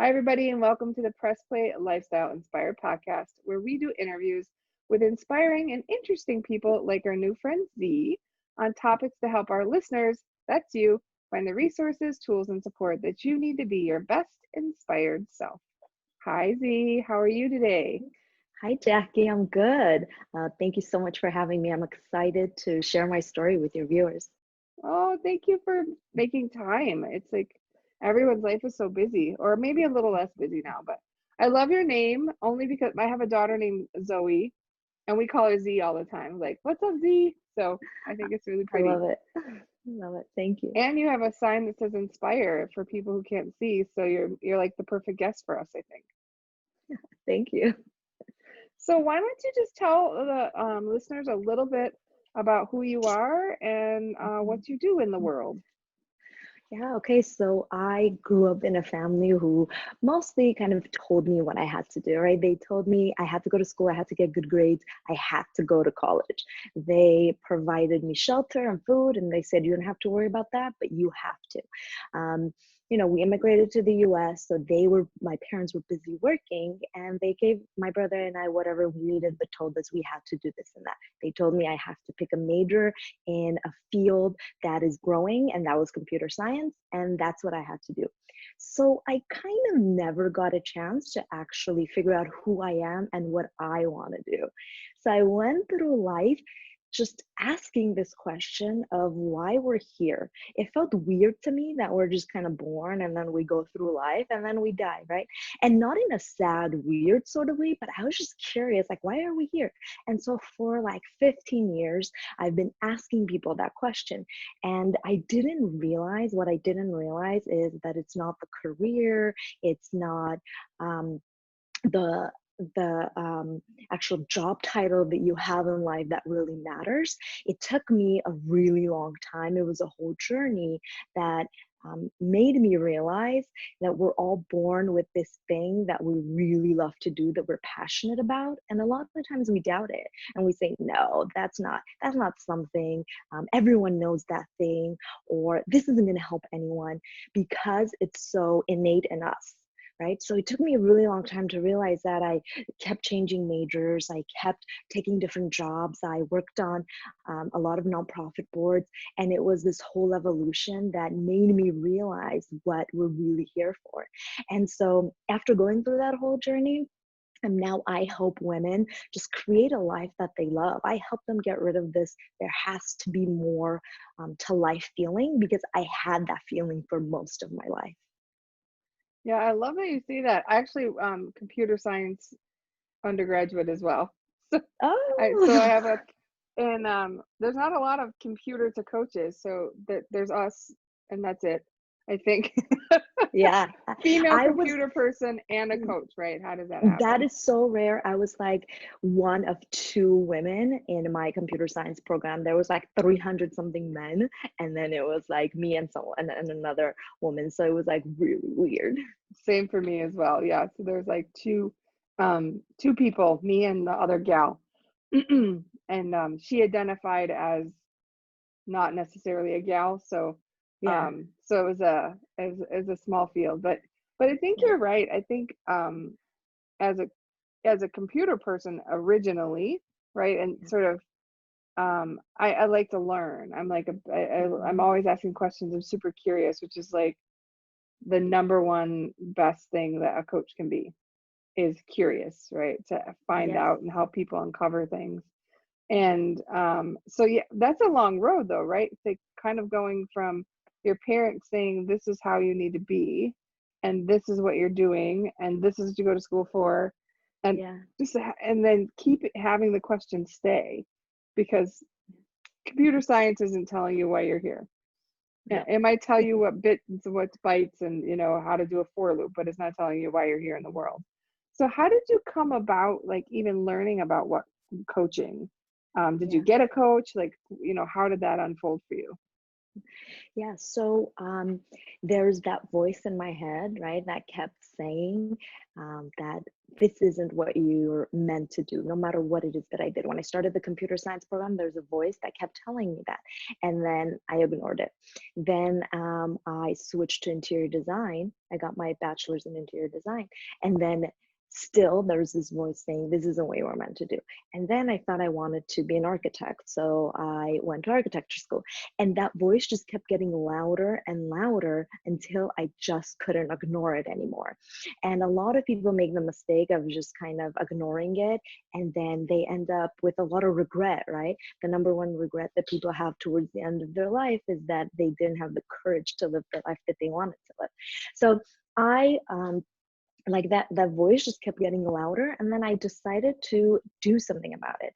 Hi, everybody, and welcome to the Press Play Lifestyle Inspired podcast, where we do interviews with inspiring and interesting people like our new friend Zee on topics to help our listeners, that's you, find the resources, tools, and support that you need to be your best inspired self. Hi, Zee. How are you today? Hi, Jackie. I'm good. Thank you so much for having me. I'm excited to share my story with your viewers. Oh, thank you for making time. It's like everyone's life is so busy, or maybe a little less busy now, but I love your name only because I have a daughter named Zoe, and we call her Z all the time. Like, what's up, Z? So I think it's really I pretty. love it. I love it. Thank you. And you have a sign that says inspire for people who can't see. So you're like the perfect guest for us, I think. Thank you. So why don't you just tell the listeners a little bit about who you are and Mhm. what you do in the world? Yeah, okay. So I grew up in a family who mostly kind of told me what I had to do, right? They told me I had to go to school, I had to get good grades, I had to go to college. They provided me shelter and food, and they said, you don't have to worry about that, but you have to. Um, we immigrated to the US, so my parents were busy working, and they gave my brother and I whatever we needed, but told us we had to do this and that. They told me I have to pick a major in a field that is growing, and that was computer science, and that's what I had to do. So I kind of never got a chance to actually figure out who I am and what I want to do. So I went through life just asking this question of why we're here. It felt weird to me that we're just kind of born and then we go through life and then we die, right? And not in a sad, weird sort of way, but I was just curious, like, why are we here? And so for like 15 years, I've been asking people that question. And what I didn't realize is that it's not the career, it's not um, the the actual job title that you have in life that really matters. It took me a really long time. It was a whole journey that made me realize that we're all born with this thing that we really love to do, that we're passionate about, and a lot of the times we doubt it and we say, no, that's not something, everyone knows that thing, or this isn't going to help anyone, because it's so innate in us, right? So it took me a really long time to realize that. I kept changing majors, I kept taking different jobs, I worked on a lot of nonprofit boards, and it was this whole evolution that made me realize what we're really here for. And so after going through that whole journey, and now I help women just create a life that they love. I help them get rid of this, there has to be more to life feeling, because I had that feeling for most of my life. Yeah, I love that you see that. I actually computer science undergraduate as well. So I Oh, have a and there's not a lot of computer to coaches, so there's us and that's it. I think yeah. female I was computer person and a coach, right? How does that That happen? is so rare. I was like one of two women in my computer science program. There was like 300 something men, and then it was like me and someone and another woman. So it was like really weird. Same for me as well. Yeah. So there's like two people, me and the other gal. And she identified as not necessarily a gal, so Yeah. so it was a small field. But I think Yeah. you're right. I think as a computer person originally, right? And sort of I like to learn. I'm like I'm Mhm. always asking questions. I'm super curious, which is like the number one best thing that a coach can be is curious, right? To find Yes. out and help people uncover things. And so yeah, that's a long road though, right? It's like kind of going from your parents saying this is how you need to be, and this is what you're doing, and this is what you go to school for, and Yeah. and then keep having the question stay, because computer science isn't telling you why you're here. No. It might tell you what bits and what bytes and how to do a for loop, but it's not telling you why you're here in the world. So how did you come about like even learning about what coaching? Did you Yeah. get a coach? Like, how did that unfold for you? Yeah, so there's that voice in my head, right, that kept saying that this isn't what you're meant to do, no matter what it is that I did. When I started the computer science program, there's a voice that kept telling me that. And then I ignored it. Then I switched to interior design. I got my bachelor's in interior design. And then still there's this voice saying, this isn't what you were meant to do. And then I thought I wanted to be an architect. So I went to architecture school. And that voice just kept getting louder and louder until I just couldn't ignore it anymore. And a lot of people make the mistake of just kind of ignoring it, and then they end up with a lot of regret, right? The number one regret that people have towards the end of their life is that they didn't have the courage to live the life that they wanted to live. So I like that voice just kept getting louder, and then I decided to do something about it.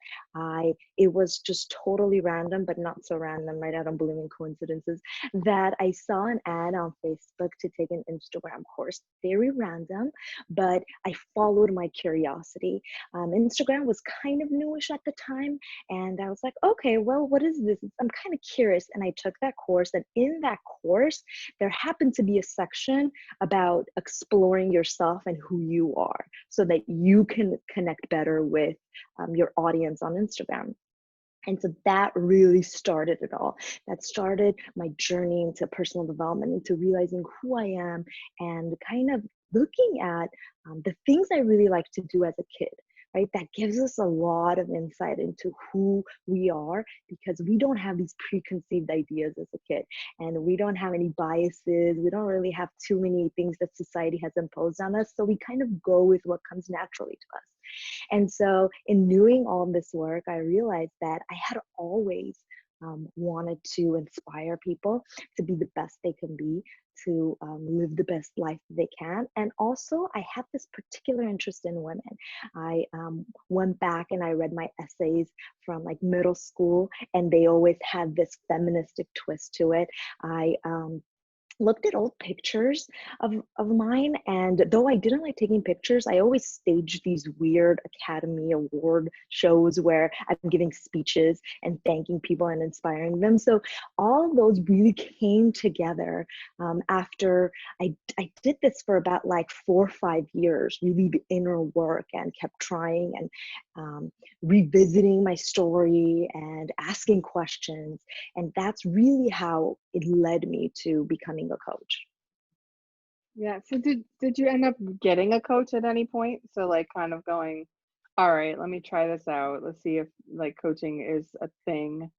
It was just totally random, but not so random, right? I don't believe in coincidences. That I saw an ad on Facebook to take an Instagram course. Very random, but I followed my curiosity. Instagram was kind of newish at the time, and I was like, okay, well, what is this? I'm kind of curious. And I took that course, and in that course there happened to be a section about exploring yourself and who you are, so that you can connect better with your audience on Instagram. And so that really started it all. That started my journey into personal development, into realizing who I am, and kind of looking at the things I really like to do as a kid, right? That gives us a lot of insight into who we are, because we don't have these preconceived ideas as a kid, and we don't have any biases. We don't really have too many things that society has imposed on us. So we kind of go with what comes naturally to us. And so in doing all this work, I realized that I had always wanted to inspire people to be the best they can be, to live the best life they can. And also, I had this particular interest in women. I went back and I read my essays from like middle school, and they always had this feministic twist to it. I looked at old pictures of mine, and though I didn't like taking pictures, I always staged these weird Academy Award shows where I'm giving speeches and thanking people and inspiring them. So all of those really came together after I did this for about like 4 or 5 years, really the inner work, and kept trying and revisiting my story and asking questions. And that's really how it led me to becoming a coach. Yeah. So did you end up getting a coach at any point? So like kind of going, all right, let me try this out. Let's see if like coaching is a thing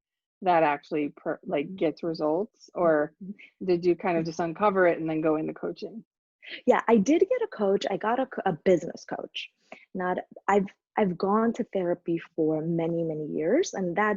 that actually like gets results, or did you kind of just uncover it and then go into coaching? Yeah, I did get a coach. I got a business coach. Not I've gone to therapy for many, many years, and that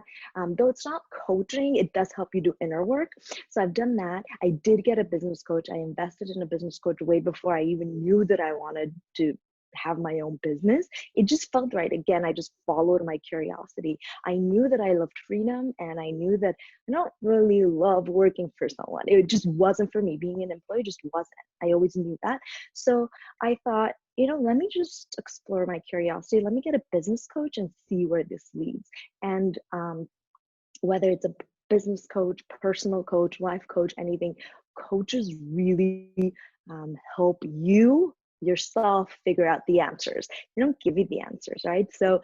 though it's not coaching, it does help you do inner work. So I've done that. I did get a business coach. I invested in a business coach way before I even knew that I wanted to have my own business. It just felt right. Again, I just followed my curiosity. I knew that I loved freedom, and I knew that I don't really love working for someone. It just wasn't for me. Being an employee just wasn't. I always knew that. So I thought, let me just explore my curiosity. Let me get a business coach and see where this leads. And whether it's a business coach, personal coach, life coach, anything, coaches really help you yourself figure out the answers. They don't give you the answers, right? So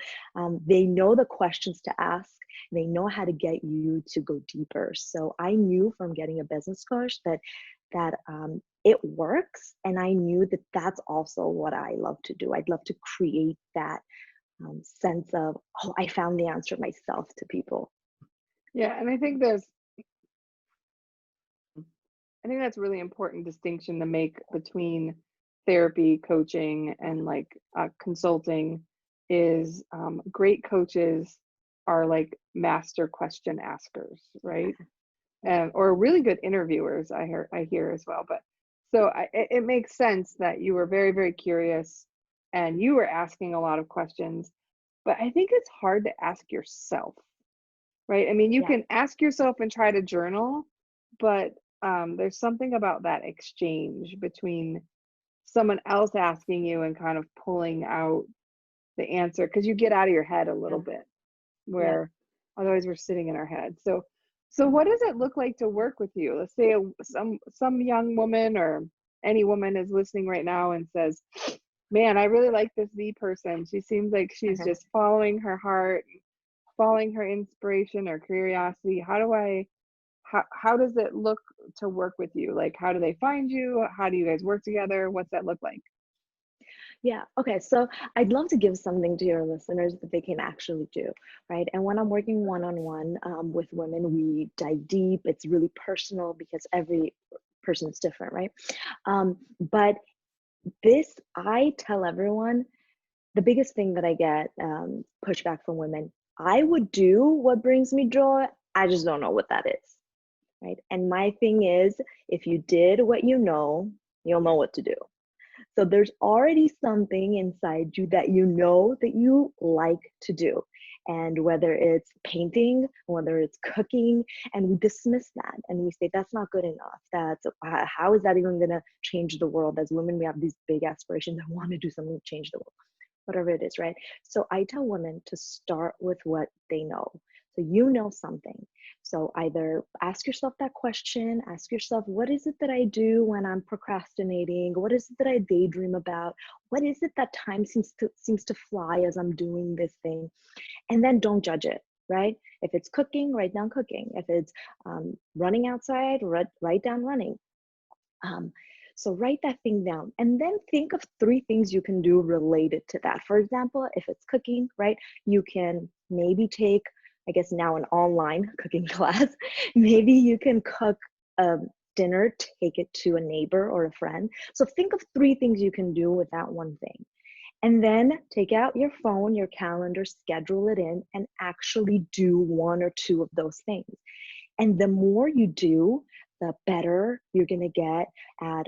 they know the questions to ask. They know how to get you to go deeper. So I knew from getting a business coach that it works, and I knew that that's also what I love to do. I'd love to create that sense of, oh, I found the answer myself to people. Yeah, and I think that's really important distinction to make between therapy, coaching, and like consulting is great coaches are like master question askers, right? And or really good interviewers, I hear as well. But so it makes sense that you were very, very curious and you were asking a lot of questions. But I think it's hard to ask yourself, right? I mean, you Yeah. can ask yourself and try to journal, but there's something about that exchange between someone else asking you and kind of pulling out the answer, because you get out of your head a little Yeah. bit, Yeah. where otherwise we're sitting in our head. So what does it look like to work with you? Let's say some young woman or any woman is listening right now and says, Man, I really like this Z person. She seems like she's just following her heart, following her inspiration or curiosity. How does it look to work with you? Like, how do they find you? How do you guys work together? What's that look like? Yeah. Okay. So I'd love to give something to your listeners that they can actually do, right? And when I'm working one-on-one with women, we dive deep. It's really personal because every person is different, right? But I tell everyone, the biggest thing that I get pushback from women, I would do what brings me joy. I just don't know what that is, right? And my thing is, if you did what you know, you'll know what to do. So there's already something inside you that you know that you like to do. And whether it's painting, whether it's cooking, and we dismiss that and we say, that's not good enough. How is that even going to change the world? As women, we have these big aspirations. I want to do something to change the world, whatever it is, right? So I tell women to start with what they know. So you know something. So either ask yourself that question, ask yourself, what is it that I do when I'm procrastinating? What is it that I daydream about? What is it that time seems to fly as I'm doing this thing? And then don't judge it, right? If it's cooking, write down cooking. If it's running outside, write down running. Um, so write that thing down and then think of 3 things you can do related to that. For example, if it's cooking, right, you can maybe take, I guess now, an online cooking class. Maybe you can cook a dinner, take it to a neighbor or a friend. So think of 3 things you can do with that one thing. And then take out your phone, your calendar, schedule it in, and actually do 1 or 2 of those things. And the more you do, the better you're going to get at,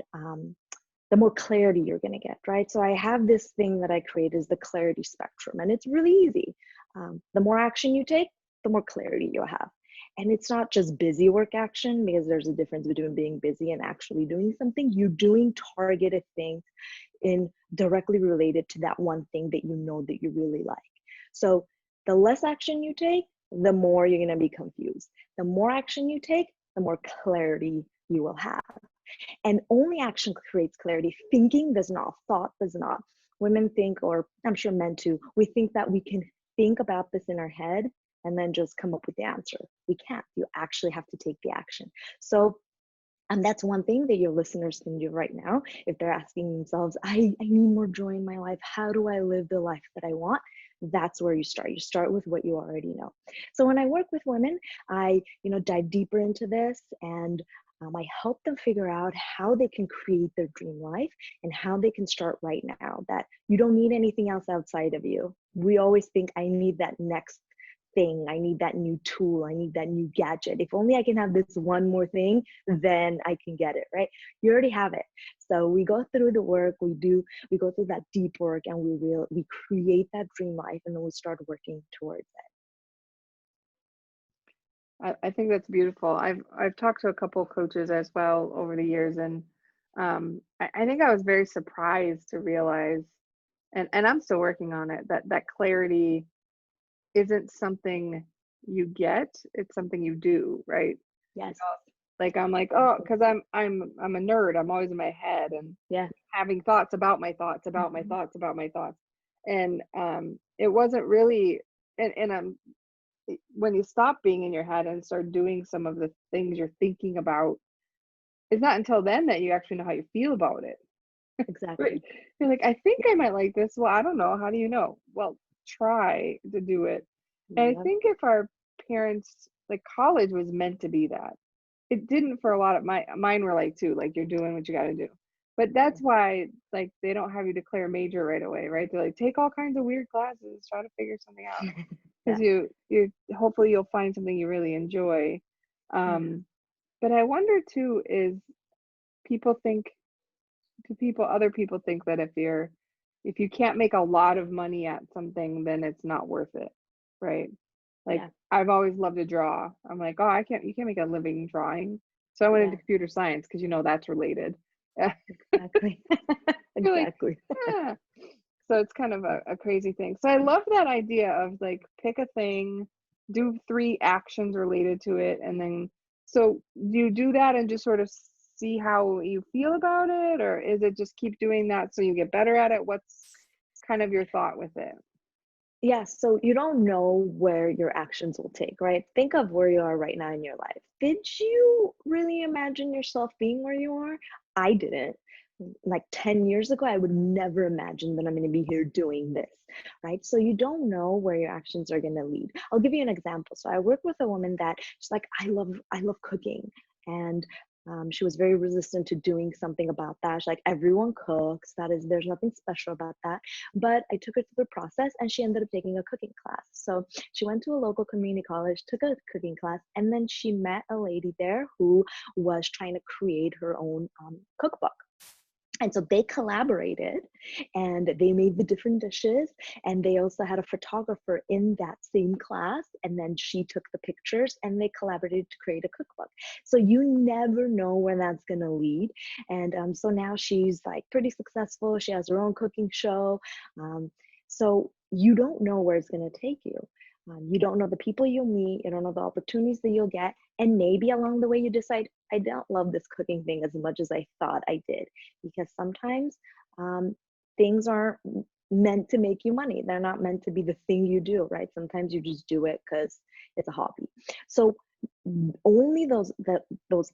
the more clarity you're going to get, right? So I have this thing that I create is the clarity spectrum, and it's really easy. The more action you take, the more clarity you'll have. And it's not just busy work action, because there's a difference between being busy and actually doing something. You're doing targeted things in directly related to that one thing that you know that you really like. So the less action you take, the more you're going to be confused. The more action you take, the more clarity you will have. And only action creates clarity. Thinking does not, thought does not. Women think, or I'm sure men too, we think that we can think about this in our head and then just come up with the answer. We can't. You actually have to take the action. So and that's one thing that your listeners can do right now. If they're asking themselves, I need more joy in my life. How do I live the life that I want? That's where you start. You start with what you already know. So when I work with women, I dive deeper into this, and I help them figure out how they can create their dream life and how they can start right now, that you don't need anything else outside of you. We always think, I need that next thing, I need that new tool, I need that new gadget. If only I can have this one more thing, then I can get it, right? You already have it. So we go through the work, we go through that deep work, and we create that dream life, and then we start working towards it. I think that's beautiful. I've talked to a couple coaches as well over the years, and I think I was very surprised to realize, and I'm still working on it, that clarity isn't something you get, it's something you do, right? You Yes. know, like I'm like, oh, because I'm a nerd. I'm always in my head and Yeah. having thoughts about my thoughts, about my Mm-hmm. thoughts, about my thoughts. And it wasn't really, and when you stop being in your head and start doing some of the things you're thinking about, it's not until then that you actually know how you feel about it. Right? Exactly. You're like, I think I might like this. Well, I don't know. How do you know? Well, try to do it. And I Yep. think if our parents, like college was meant to be that. It didn't for a lot of mine were like too, like you're doing what you got to do. But that's why like they don't have you declare a major right away, right? They're like take all kinds of weird classes, try to figure something out because Yeah. you hopefully you'll find something you really enjoy. Yeah. Um, but I wonder too is people think do people other people think that if you can't make a lot of money at something, then it's not worth it, right? Like Yeah. I've always loved to draw. I'm like, oh, you can't make a living drawing. So I went into Yeah. computer science because that's related. Exactly. You're like, Exactly. ah. So it's kind of a crazy thing. So I love that idea of like pick a thing, do 3 actions related to it, and then so you do that and just sort of see how you feel about it, or is it just keep doing that so you get better at it? What's kind of your thought with it? Yeah, so you don't know where your actions will take, right? Think of where you are right now in your life. Did you really imagine yourself being where you are? I didn't. Like 10 years ago, I would never imagine that I'm going to be here doing this, right? So you don't know where your actions are going to lead. I'll give you an example. So I work with a woman that she's like, I love cooking. And she was very resistant to doing something about that. She's like, everyone cooks. There's nothing special about that. But I took her through the process and she ended up taking a cooking class. So she went to a local community college, took a cooking class, and then she met a lady there who was trying to create her own cookbook. And so they collaborated and they made the different dishes. And they also had a photographer in that same class. And then she took the pictures and they collaborated to create a cookbook. So you never know where that's going to lead. And so now she's like pretty successful. She has her own cooking show. So you don't know where it's going to take you. You don't know the people you'll meet. You don't know the opportunities that you'll get. And maybe along the way you decide, I don't love this cooking thing as much as I thought I did. Because sometimes things aren't meant to make you money. They're not meant to be the thing you do, right? Sometimes you just do it because it's a hobby. So only those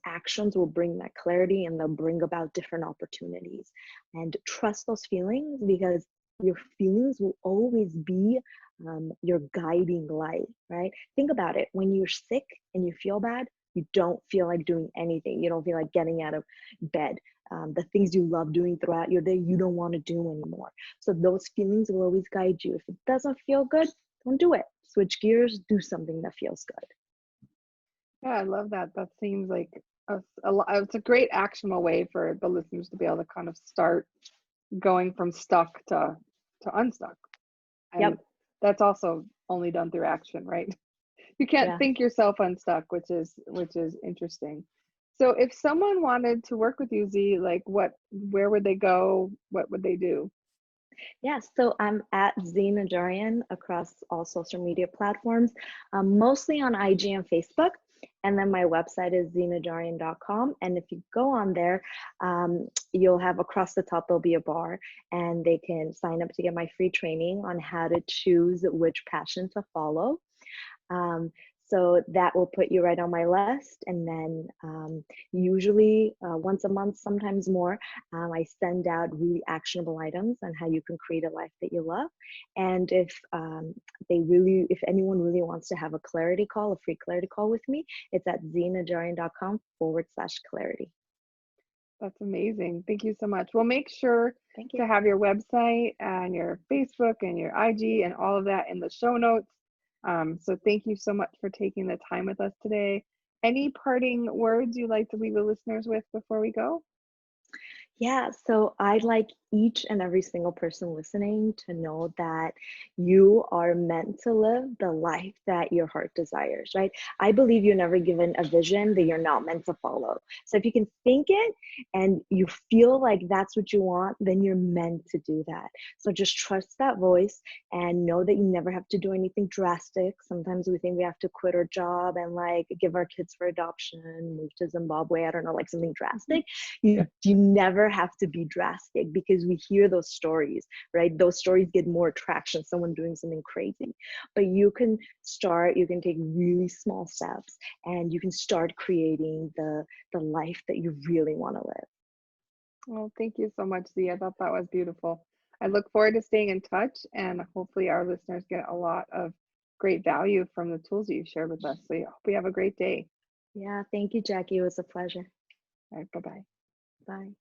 actions will bring that clarity, and they'll bring about different opportunities. And trust those feelings, because your feelings will always be your guiding light, right? Think about it. When you're sick and you feel bad, you don't feel like doing anything. You don't feel like getting out of bed. The things you love doing throughout your day, you don't want to do anymore. So those feelings will always guide you. If it doesn't feel good, don't do it. Switch gears, do something that feels good. Yeah, I love that. That seems like it's a great actionable way for the listeners to be able to kind of start going from stuck to unstuck. And Yep. that's also only done through action, right? You can't Yeah. think yourself unstuck, which is interesting. So if someone wanted to work with you, Z, like where would they go? What would they do? Yeah, so I'm at Zee Najarian across all social media platforms, mostly on IG and Facebook. And then my website is zeenajarian.com. And if you go on there, you'll have across the top, there'll be a bar, and they can sign up to get my free training on how to choose which passion to follow. Um, so that will put you right on my list. And then usually once a month, sometimes more, I send out really actionable items on how you can create a life that you love. And if anyone really wants to have a clarity call, a free clarity call with me, it's at zeenajarian.com/clarity. That's amazing. Thank you so much. We'll make sure Thank to you. have your website and your Facebook and your IG and all of that in the show notes. So thank you so much for taking the time with us today. Any parting words you'd like to leave the listeners with before we go? Yeah, so I'd like each and every single person listening to know that you are meant to live the life that your heart desires, right? I believe you're never given a vision that you're not meant to follow. So if you can think it and you feel like that's what you want, then you're meant to do that. So just trust that voice and know that you never have to do anything drastic. Sometimes we think we have to quit our job and like give our kids for adoption, move to Zimbabwe, I don't know, like something drastic. Yeah. You never have to be drastic, because we hear those stories, right? Those stories get more traction, someone doing something crazy. But you can take really small steps, and you can start creating the life that you really want to live. Well, thank you so much, Z. I thought that was beautiful. I look forward to staying in touch, and hopefully our listeners get a lot of great value from the tools that you shared with us. So I hope you have a great day. Yeah, thank you, Jackie. It was a pleasure. All right, bye-bye. Bye.